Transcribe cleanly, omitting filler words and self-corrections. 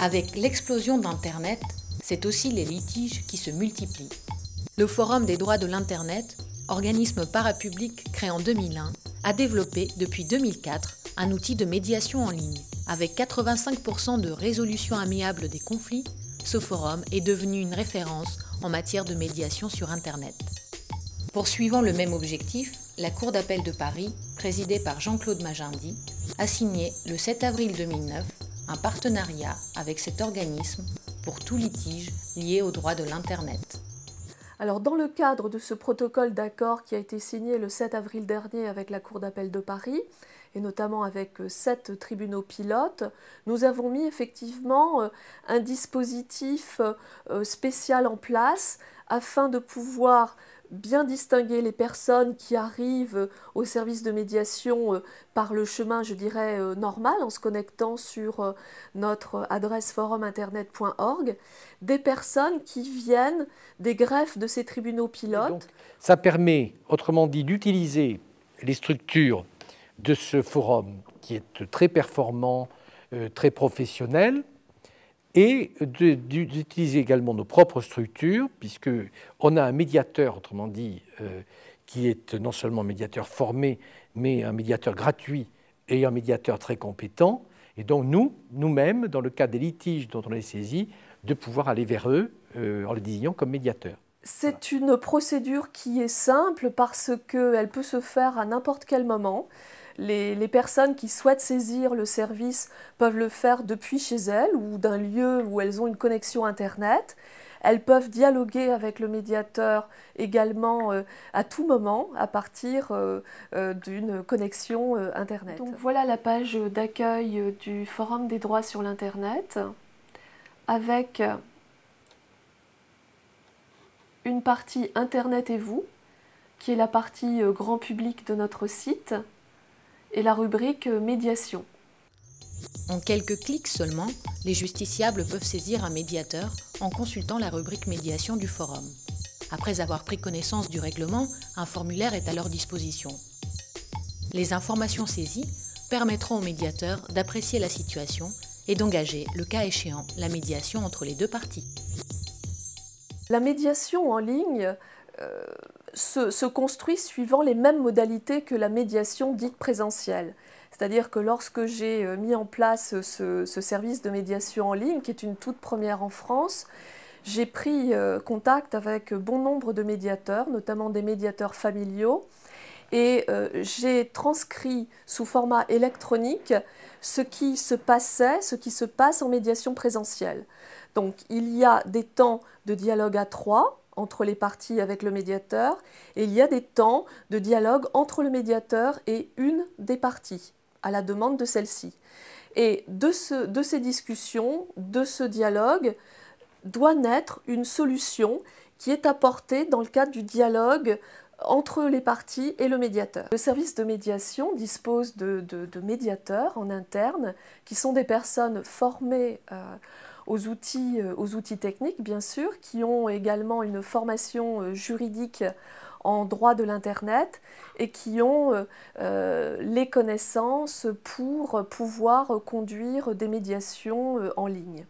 Avec l'explosion d'Internet, c'est aussi les litiges qui se multiplient. Le Forum des droits de l'Internet, organisme parapublic créé en 2001, a développé depuis 2004 un outil de médiation en ligne. Avec 85% de résolution amiable des conflits, ce forum est devenu une référence en matière de médiation sur Internet. Poursuivant le même objectif, la Cour d'appel de Paris, présidée par Jean-Claude Magendie, a signé le 7 avril 2009 un partenariat avec cet organisme pour tout litige lié aux droits de l'Internet. Alors, dans le cadre de ce protocole d'accord qui a été signé le 7 avril dernier avec la Cour d'appel de Paris, et notamment avec 7 tribunaux pilotes, nous avons mis effectivement un dispositif spécial en place afin de pouvoir bien distinguer les personnes qui arrivent au service de médiation par le chemin, je dirais, normal, en se connectant sur notre adresse foruminternet.org, des personnes qui viennent des greffes de ces tribunaux pilotes. Donc, ça permet, autrement dit, d'utiliser les structures de ce forum qui est très performant, très professionnel, et d'utiliser également nos propres structures, puisqu'on a un médiateur, autrement dit, qui est non seulement un médiateur formé, mais un médiateur gratuit et un médiateur très compétent. Et donc nous-mêmes, dans le cas des litiges dont on est saisi, de pouvoir aller vers eux en les désignant comme médiateurs. C'est une procédure qui est simple parce qu'elle peut se faire à n'importe quel moment. Les personnes qui souhaitent saisir le service peuvent le faire depuis chez elles ou d'un lieu où elles ont une connexion Internet. Elles peuvent dialoguer avec le médiateur également à tout moment à partir d'une connexion Internet. Donc voilà la page d'accueil du Forum des droits sur l'Internet avec une partie Internet et vous, qui est la partie grand public de notre site, et la rubrique médiation. En quelques clics seulement, les justiciables peuvent saisir un médiateur en consultant la rubrique médiation du forum. Après avoir pris connaissance du règlement, un formulaire est à leur disposition. Les informations saisies permettront au médiateur d'apprécier la situation et d'engager, le cas échéant, la médiation entre les deux parties. La médiation en ligne se construit suivant les mêmes modalités que la médiation dite présentielle. C'est-à-dire que lorsque j'ai mis en place ce service de médiation en ligne, qui est une toute première en France, j'ai pris contact avec bon nombre de médiateurs, notamment des médiateurs familiaux, et j'ai transcrit sous format électronique ce qui se passait, ce qui se passe en médiation présentielle. Donc il y a des temps de dialogue à trois entre les parties avec le médiateur, et il y a des temps de dialogue entre le médiateur et une des parties, à la demande de celle-ci. Et de ces discussions, de ce dialogue, doit naître une solution qui est apportée dans le cadre du dialogue entre les parties et le médiateur. Le service de médiation dispose de médiateurs en interne, qui sont des personnes formées aux outils techniques, bien sûr, qui ont également une formation juridique en droit de l'Internet et qui ont les connaissances pour pouvoir conduire des médiations en ligne.